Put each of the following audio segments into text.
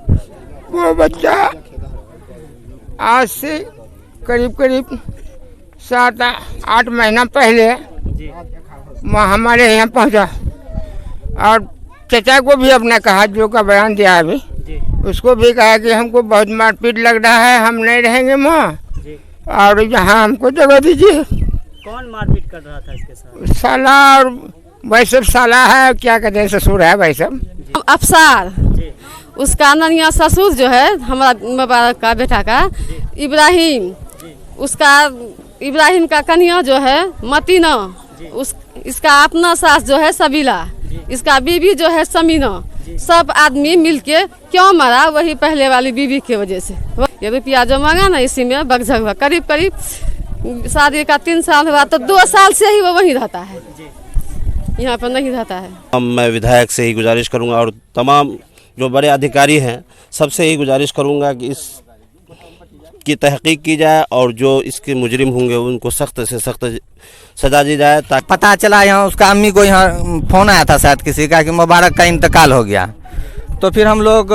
वो बच्चा आज से करीब 7-8 महीना पहले हमारे यहाँ पहुँचा और चचा को भी अपने कहा, जो का बयान दिया अभी, उसको भी कहा कि हमको बहुत मारपीट लग रहा है, हम नहीं रहेंगे वहाँ और यहाँ हमको जगह दीजिए। कौन मारपीट कर रहा था इसके साथ? साला और वैसे साला है, क्या कहते हैं, ससुर है वैसे। अफसार, उसका ननिया ससुर जो है हमारा मुबारक का बेटा का इब्राहिम, उसका इब्राहिम का कन्या जो है मतीना, इसका अपना सास जो है सबीला, इसका बीवी जो है समीना, सब आदमी मिलके क्यों मरा? वही पहले वाली बीवी की वजह से। ये रुपया जो मांगा ना, इसी में बगझग हुआ। करीब शादी का 3 साल हुआ तो 2 साल से ही वो वहीं रहता है, यहाँ पर नहीं रहता है। मैं विधायक से ही गुजारिश करूंगा और तमाम जो बड़े अधिकारी हैं सबसे ही गुजारिश करूंगा कि इस की तहकीक की जाए और जो इसके मुजरिम होंगे उनको सख्त से सख्त सजा दी जाए। पता चला यहाँ उसका अम्मी को यहाँ फ़ोन आया था शायद किसी का कि मुबारक का इंतकाल हो गया। तो फिर हम लोग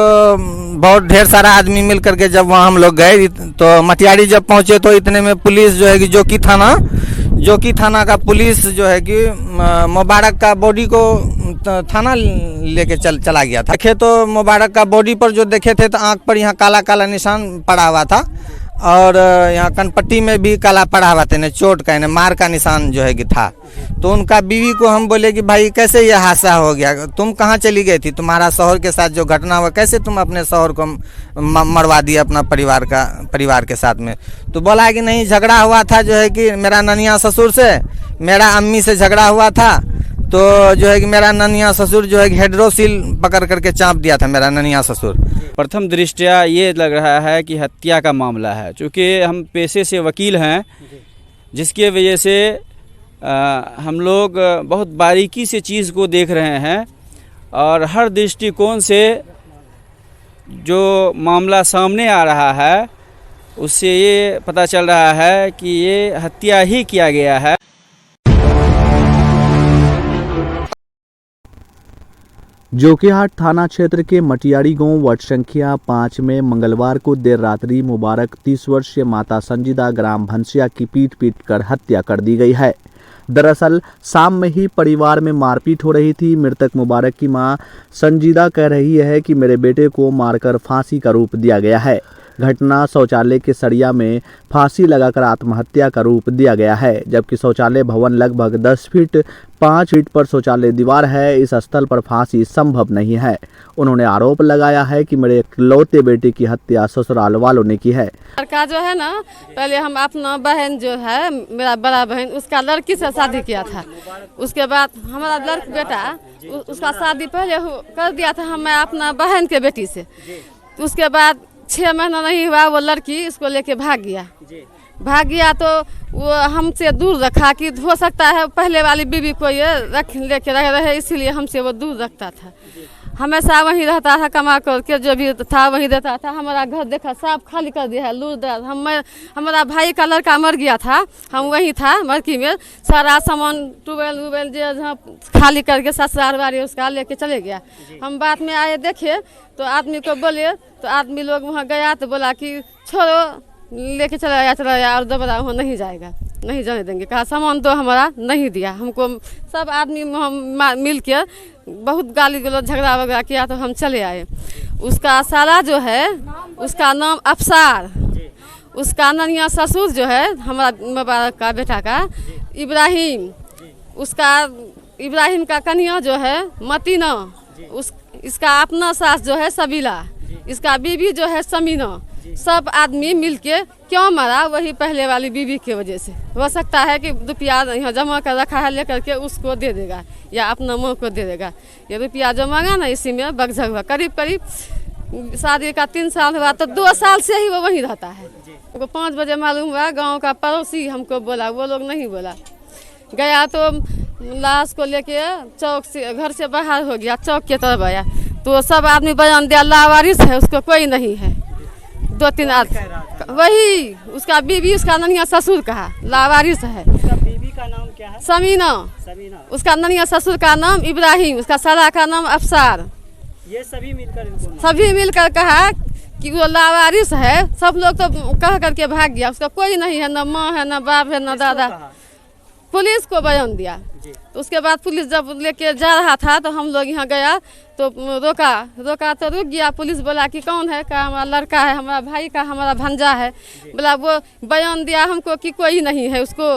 बहुत ढेर सारा आदमी मिल करके जब वहाँ हम लोग गए तो मटियारी जब पहुँचे तो इतने में पुलिस जो है कि जोकी थाना का पुलिस जो है कि मुबारक का बॉडी को थाना लेके चला गया था। देखे तो मुबारक का बॉडी पर जो देखे थे तो आँख पर यहाँ काला काला निशान पड़ा हुआ था और यहाँ कनपट्टी में भी काला पड़ा हुआ था, चोट का मार का निशान जो है कि था। तो उनका बीवी को हम बोले कि भाई कैसे ये हादसा हो गया, तुम कहाँ चली गई थी, तुम्हारा शौहर के साथ जो घटना हुआ कैसे तुम अपने शौहर को मरवा दिया अपना परिवार के साथ में? तो बोला कि नहीं, झगड़ा हुआ था जो है कि मेरा ननिया ससुर से, मेरा अम्मी से झगड़ा हुआ था। तो जो है कि मेरा ननिया ससुर जो है कि हेड्रोसिल पकड़ करके चाँप दिया था मेरा ननिया ससुर। प्रथम दृष्टया ये लग रहा है कि हत्या का मामला है, क्योंकि हम पेशे से वकील हैं, जिसके वजह से हम लोग बहुत बारीकी से चीज़ को देख रहे हैं और हर दृष्टिकोण से जो मामला सामने आ रहा है उससे ये पता चल रहा है कि ये हत्या ही किया गया है। जोकीहाट थाना क्षेत्र के मटियारी गांव वार्ड संख्या 5 में मंगलवार को देर रात्रि मुबारक 30 वर्षीय माता संजीदा ग्राम भंसिया की पीट कर हत्या कर दी गई है। दरअसल शाम में ही परिवार में मारपीट हो रही थी। मृतक मुबारक की मां संजीदा कह रही है कि मेरे बेटे को मारकर फांसी का रूप दिया गया है। घटना शौचालय के सरिया में फांसी लगाकर आत्महत्या का रूप दिया गया है, जबकि शौचालय भवन लगभग 10 फीट 5 फीट पर शौचालय दीवार है। इस स्थल पर फांसी संभव नहीं है। उन्होंने आरोप लगाया है कि मेरे इकलौते बेटे की हत्या ससुराल वालों ने की है। लड़का जो है ना, पहले हम अपना बहन जो है, मेरा बड़ा बहन, उसका लड़की से शादी किया था। उसके बाद हमारा लड़का बेटा उसका शादी पहले कर दिया था मैं अपना बहन के बेटी से। उसके बाद 6 महीना नहीं हुआ वो लड़की इसको लेके भाग गया तो वो हमसे दूर रखा कि हो सकता है पहले वाली बीवी को ये लेके रहे, इसीलिए हमसे वो दूर रखता था। हमेशा वहीं रहता था, कमा करके जो भी था वहीं रहता था। हमारा घर देखा साफ खाली कर दिया है, लूट हमारा भाई का लड़का मर गया था, हम वहीं था मरकी में, सारा सामान टूबेल जो जहाँ खाली करके ससुराल वाली उसका लेके चले गया। हम बाद में आए देखे तो आदमी को बोले तो आदमी लोग वहाँ गया तो बोला कि छोड़ो, लेके चला गया और दोबारा वहाँ नहीं जाएगा, नहीं जाने देंगे। कहा सामान तो हमारा नहीं दिया हमको। सब आदमी हम मिल के बहुत गाली गलौज झगड़ा वगैरह किया तो हम चले आए। उसका साला जो है उसका नाम अफसार, उसका ननिया ससुर जो है हमारा मुबारक का बेटा का इब्राहिम, उसका इब्राहिम का कन्या जो है मतीना, इसका अपना सास जो है सबीला, इसका बीवी जो है समीना, सब आदमी मिलके क्यों मरा? वही पहले वाली बीवी की वजह से। हो सकता है कि रुपया यहाँ जमा कर रखा है, लेकर के उसको दे देगा या अपना माँ को दे देगा। ये रुपया जो मांगा ना, इसी में बगझग हुआ। करीब शादी का 3 साल हुआ तो 2 साल से ही वो वहीं रहता है। हमको 5 बजे मालूम हुआ, गांव का पड़ोसी हमको बोला, वो लोग नहीं बोला। गया तो लाश को लेके चौक से, घर से बाहर हो गया, चौक के तरफ आया तो सब आदमी बयान दिया लावारिस है, उसको कोई नहीं है। 2-3 आदमी, वही उसका बीवी, उसका ननिया ससुर कहा लावारिस है। उसका बीवी का नाम क्या है? समीना। उसका ननिया ससुर का नाम इब्राहिम, उसका साला का नाम अफसार। ये सभी मिलकर इनको सभी मिलकर कहा कि वो लावारिस है। सब लोग तो कह करके भाग गया, उसका कोई नहीं है, न माँ है, न बाप है, न दादा। पुलिस को बयान दिया। तो उसके बाद पुलिस जब लेके जा रहा था तो हम लोग यहाँ गया तो रोका तो रुक गया। पुलिस बोला कि कौन है? कहा हमारा लड़का है, हमारा भाई का, हमारा भंजा है। बोला वो बयान दिया हमको कि कोई नहीं है उसको।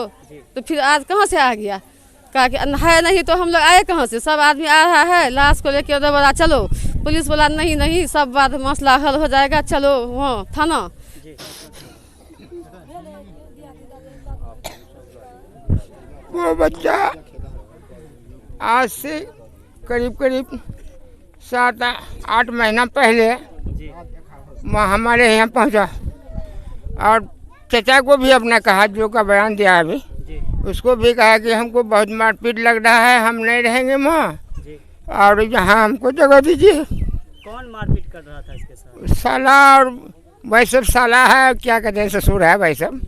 तो फिर आज कहाँ से आ गया? कहा कि है नहीं तो हम लोग आए कहाँ से? सब आदमी आ रहा है लाश को लेके। उधर बोला चलो, पुलिस बोला नहीं सब बात मसला हल हो जाएगा, चलो वहाँ थाना। वो बच्चा आज से करीब 7-8 महीना पहले हमारे यहाँ पहुँचा और चचा को भी अपना कहा, जो का बयान दिया अभी, उसको भी कहा कि हमको बहुत मारपीट लग रहा है, हम नहीं रहेंगे वहाँ और यहाँ हमको जगह दीजिए। कौन मारपीट कर रहा था इसके साथ? साला और भाई सब साला है, क्या कहते हैं, ससुर है, भाई सब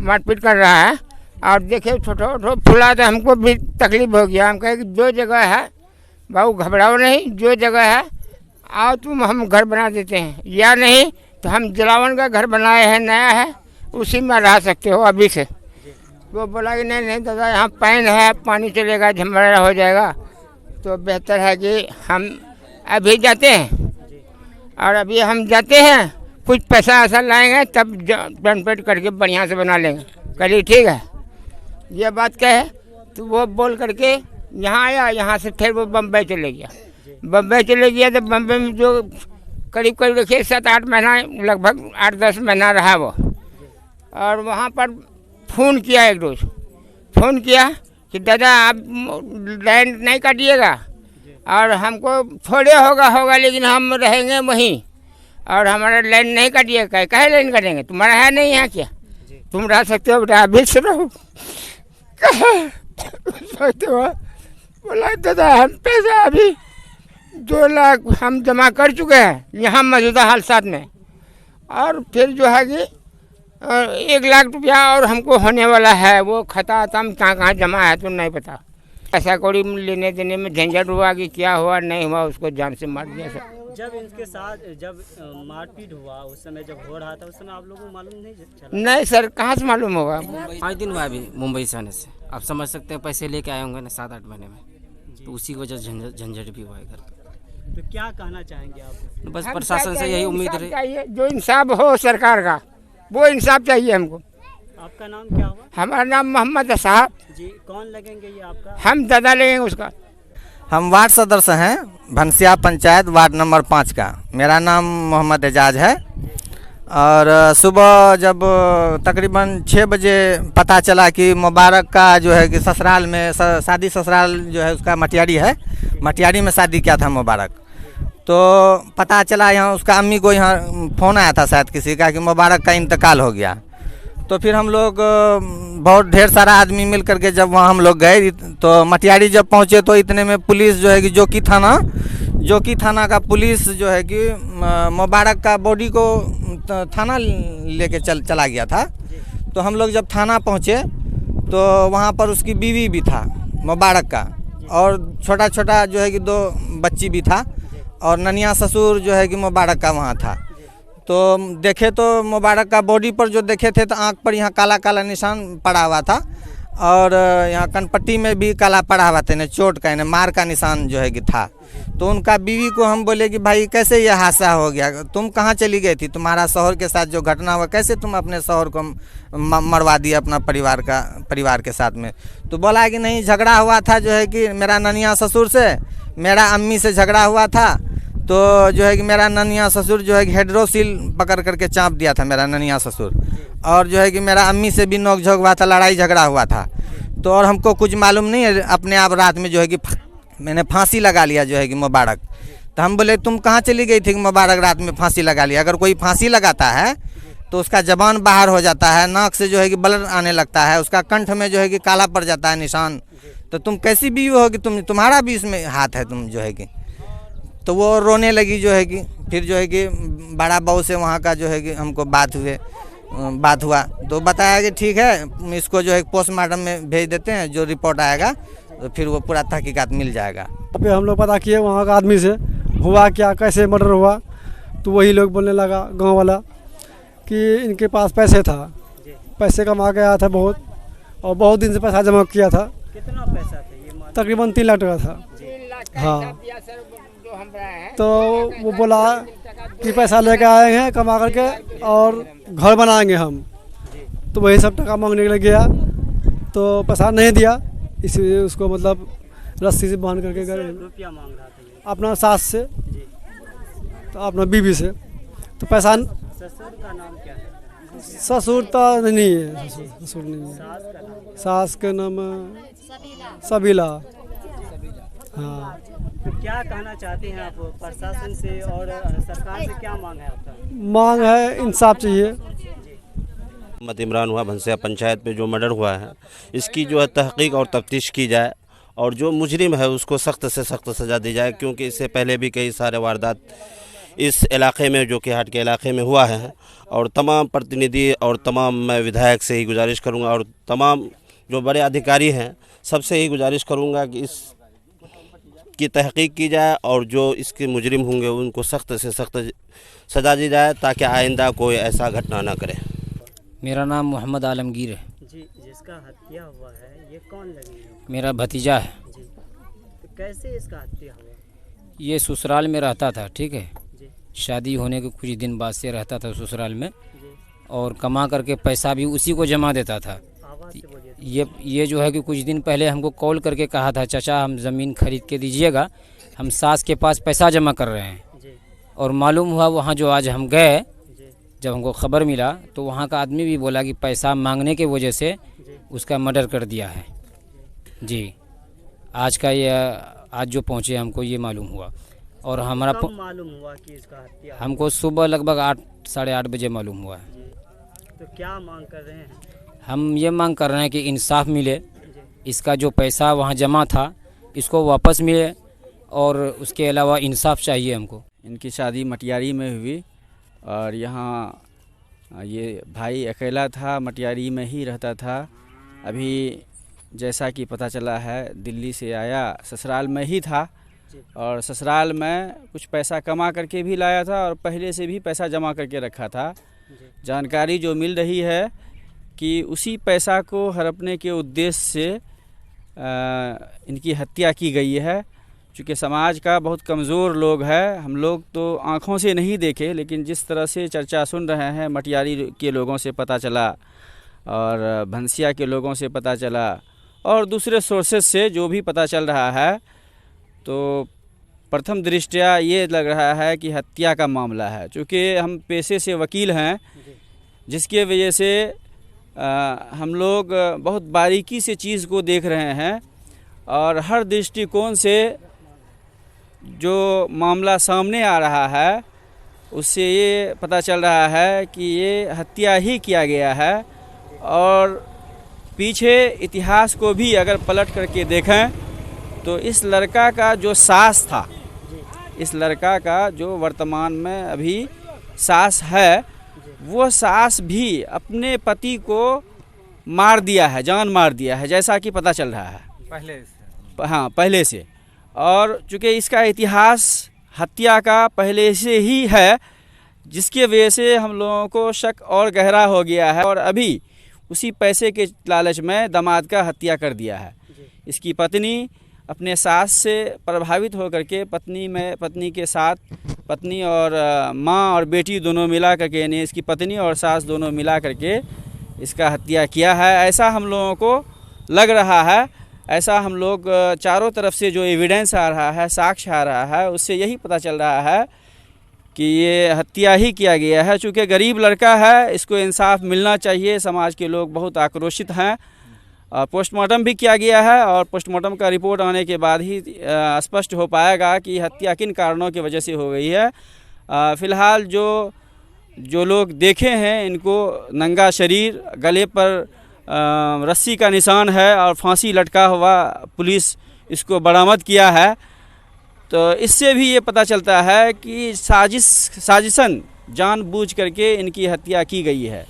मारपीट कर रहा है। और देखे छोटो फुला तो हमको भी तकलीफ हो गया। हम कहे कि जो जगह है बाबू घबराओ नहीं, जो जगह है आओ तुम, हम घर बना देते हैं, या नहीं तो हम जलावन का घर बनाए हैं, नया है, उसी में रह सकते हो अभी से। वो बोला कि नहीं दादा यहाँ पैन है, पानी चलेगा, झमरा हो जाएगा, तो बेहतर है कि हम अभी जाते हैं। और अभी हम जाते हैं, कुछ पैसा ऐसा लाएंगे तब पेंट करके बढ़िया से बना लेंगे। करिए ठीक है, ये बात कहे तो वो बोल करके यहाँ आया। यहाँ से फिर वो बम्बई चले गया। तो बम्बई में जो करीब देखिए 7-8 महीना, लगभग 8-10 महीना रहा वो। और वहाँ पर फ़ोन किया, एक रोज़ फ़ोन किया कि दादा आप लाइन नहीं काटिएगा और हमको थोड़े होगा लेकिन हम रहेंगे वहीं और हमारा लाइन नहीं काटिएगा। काहे लाइन काटेंगे? तुम्हारा है नहीं यहाँ क्या? तुम रह सकते हो बेटा, अभी से रहो। बोला दादा हम पैसा अभी 2 लाख हम जमा कर चुके हैं यहाँ मौजूदा हालत में, और फिर जो है कि 1 लाख रुपया और हमको होने वाला है। वो खाता कहाँ जमा है तो नहीं पता। पैसा कौड़ी लेने देने में झंझट हुआ कि क्या हुआ नहीं हुआ, उसको जान से मार दिया सब। जब इनके साथ जब मारपीट हुआ उस समय जब हो रहा था, उस समय आप लोगों को मालूम नहीं चला? नहीं सर, कहाँ से मालूम होगा? 5 दिन हुआ अभी मुंबई से आने से। आप समझ सकते हैं, पैसे लेके आए होंगे ना 7-8 महीने में, तो उसी वजह से झंझट भी हुआ है घर पे। तो क्या कहना चाहेंगे आप? बस प्रशासन से यही उम्मीद चाहिए, जो इंसाफ हो सरकार का, वो इंसाफ चाहिए हमको। आपका नाम क्या हुआ? हमारा नाम मोहम्मद साहब जी। कौन लगेंगे ये आपका? हम दादा लगेंगे उसका। हम वार्ड सदस्य हैं, भनसिया पंचायत वार्ड नंबर 5 का। मेरा नाम मोहम्मद एजाज है। और सुबह जब तकरीबन 6 बजे पता चला कि मुबारक का जो है कि ससुराल में शादी, ससुराल जो है उसका मटियारी है, मटियारी में शादी किया था मुबारक। तो पता चला यहाँ उसका अम्मी को यहाँ फ़ोन आया था शायद किसी का कि मुबारक का इंतकाल हो गया। तो फिर हम लोग बहुत ढेर सारा आदमी मिल करके जब वहाँ हम लोग गए तो मटियारी जब पहुँचे तो इतने में पुलिस जो है कि जोकी थाना का पुलिस जो है कि मुबारक का बॉडी को थाना लेके चला गया था। तो हम लोग जब थाना पहुँचे तो वहाँ पर उसकी बीवी भी था मुबारक का, और छोटा जो है कि 2 बच्ची भी था, और ननिया ससुर जो है कि मुबारक का वहाँ था। तो देखे तो मुबारक का बॉडी पर जो देखे थे तो आँख पर यहाँ काला निशान पड़ा हुआ था, और यहाँ कनपट्टी में भी काला पड़ा हुआ था, चोट का मार का निशान जो है कि था। तो उनका बीवी को हम बोले कि भाई कैसे ये हादसा हो गया, तुम कहाँ चली गई थी, तुम्हारा शौहर के साथ जो घटना हुआ कैसे तुम अपने शौहर को मरवा दिया अपना परिवार के साथ में। तो बोला कि नहीं, झगड़ा हुआ था जो है कि मेरा ननिया ससुर से, मेरा अम्मी से झगड़ा हुआ था। तो जो है कि मेरा ननिया ससुर जो है कि हेड्रोसिल पकड़ करके चाँप दिया था मेरा ननिया ससुर, और जो है कि मेरा अम्मी से भी नोक झोंक हुआ था, लड़ाई झगड़ा हुआ था। तो और हमको कुछ मालूम नहीं है, अपने आप रात में जो है कि मैंने फांसी लगा लिया जो है कि मुबारक। तो हम बोले तुम कहाँ चली गई थी कि मुबारक रात में फांसी लगा लिया? अगर कोई फांसी लगाता है तो उसका जबान बाहर हो जाता है, नाक से जो है कि ब्लड आने लगता है, उसका कंठ में जो है कि काला पड़ जाता है निशान। तो तुम कैसी बीवी हो कि तुम्हारा भी इसमें हाथ है, तुम जो है कि। तो वो रोने लगी जो है कि। फिर जो है कि बड़ा बहू से वहाँ का जो है कि हमको बात हुआ तो बताया कि ठीक है, इसको जो है पोस्टमार्टम में भेज देते हैं, जो रिपोर्ट आएगा तो फिर वो पूरा तहकीकात मिल जाएगा। पे हम लोग पता किए वहाँ का आदमी से, हुआ क्या, कैसे मर्डर हुआ। तो वही लोग बोलने लगा गांव वाला कि इनके पास पैसे था, पैसे कमा के आया था बहुत, और बहुत दिन से पैसा जमा किया था। कितना पैसा था ये? तकरीबन 3 लाख टका था। हाँ, तो वो बोला कि पैसा लेके आए हैं कमा करके और घर बनाएंगे हम। तो वही सब टका मांगने के लिए गया तो पैसा नहीं दिया, इसलिए उसको मतलब रस्सी से बांध करके गए। रुपया मांग रहा था ये? अपना सास से, तो अपना बीवी से। तो पैसा, ससुर का नाम क्या है? ससुर तो नहीं है, ससुर नहीं है। सास का नाम? सास के नाम सबीला। हाँ, तो क्या कहना चाहते हैं आप प्रशासन से और सरकार से, क्या मांग है आपका? मांग है इंसाफ चाहिए। मोहम्मद इमरान हुआ भंसिया पंचायत पे जो मर्डर हुआ है, इसकी जो है तहकीक और तफ्तीश की जाए और जो मुजरिम है उसको सख्त से सख्त सज़ा दी जाए, क्योंकि इससे पहले भी कई सारे वारदात इस इलाके में, जो कि हाट के इलाके में हुआ है। और तमाम प्रतिनिधि और तमाम मैं विधायक से ही गुजारिश करूंगा और तमाम जो बड़े अधिकारी हैं सबसे ही गुजारिश करूंगा कि इस की तहकीक की जाए और जो इसके मुजरिम होंगे उनको सख्त से सख्त सज़ा दी जाए, ताकि आइंदा कोई ऐसा घटना ना करे। मेरा नाम मोहम्मद आलमगीर है जी। जिसका हत्या हुआ है ये कौन लगेगा? मेरा भतीजा है जी। तो कैसे इसका हत्या हुआ? ये ससुराल में रहता था, ठीक है, जी शादी होने के कुछ दिन बाद से रहता था ससुराल में जी। और कमा करके पैसा भी उसी को जमा देता था। आवाज़ से बोलिए। ये जो है कि कुछ दिन पहले हमको कॉल करके कहा था, चाचा हम ज़मीन खरीद के दीजिएगा, हम सास के पास पैसा जमा कर रहे हैं। जी और मालूम हुआ वहाँ जो आज हम गए, जी जब हमको खबर मिला तो वहाँ का आदमी भी बोला कि पैसा मांगने के वजह से जी। उसका मर्डर कर दिया है। जी, आज जो पहुँचे हमको ये मालूम हुआ। और हमारा कब मालूम हुआ कि इसका हत्या? हमको सुबह लगभग 8 साढ़े 8 बजे मालूम हुआ है। जी। तो क्या मांग कर रहे हैं? हम ये मांग कर रहे हैं कि इंसाफ मिले, जी इसका जो पैसा वहाँ जमा था इसको वापस मिले, और उसके अलावा इंसाफ चाहिए हमको। इनकी शादी मटियारी में हुई और यहाँ ये भाई अकेला था, मटियारी में ही रहता था। अभी जैसा कि पता चला है दिल्ली से आया, ससुराल में ही था और ससुराल में कुछ पैसा कमा करके भी लाया था और पहले से भी पैसा जमा करके रखा था। जानकारी जो मिल रही है कि उसी पैसा को हड़पने के उद्देश्य से इनकी हत्या की गई है। चूँकि समाज का बहुत कमज़ोर लोग है, हम लोग तो आँखों से नहीं देखे, लेकिन जिस तरह से चर्चा सुन रहे हैं, मटियारी के लोगों से पता चला और भंसिया के लोगों से पता चला और दूसरे सोर्सेज से जो भी पता चल रहा है, तो प्रथम दृष्टया ये लग रहा है कि हत्या का मामला है। चूँकि हम पेशे से वकील हैं, जिसके वजह से हम लोग बहुत बारीकी से चीज़ को देख रहे हैं और हर दृष्टिकोण से जो मामला सामने आ रहा है उससे ये पता चल रहा है कि ये हत्या ही किया गया है। और पीछे इतिहास को भी अगर पलट करके देखें तो इस लड़का का जो सास था, इस लड़का का जो वर्तमान में अभी सास है, वो सास भी अपने पति को मार दिया है, जान मार दिया है, जैसा कि पता चल रहा है पहले से। हाँ, पहले से। और चूँकि इसका इतिहास हत्या का पहले से ही है, जिसके वजह से हम लोगों को शक और गहरा हो गया है और अभी उसी पैसे के लालच में दामाद का हत्या कर दिया है। इसकी पत्नी अपने सास से प्रभावित होकर के पत्नी के साथ पत्नी और माँ और बेटी दोनों मिला करके, यानी इसकी पत्नी और सास दोनों मिला करके इसका हत्या किया है, ऐसा हम लोगों को लग रहा है। ऐसा हम लोग चारों तरफ से जो एविडेंस आ रहा है, साक्ष्य आ रहा है, उससे यही पता चल रहा है कि ये हत्या ही किया गया है। चूँकि गरीब लड़का है, इसको इंसाफ मिलना चाहिए। समाज के लोग बहुत आक्रोशित हैं। पोस्टमार्टम भी किया गया है और पोस्टमार्टम का रिपोर्ट आने के बाद ही स्पष्ट हो पाएगा कि हत्या किन कारणों की वजह से हो गई है। फ़िलहाल जो लोग देखे हैं, इनको नंगा शरीर, गले पर रस्सी का निशान है और फांसी लटका हुआ पुलिस इसको बरामद किया है। तो इससे भी ये पता चलता है कि साजिशन जानबूझ करके इनकी हत्या की गई है।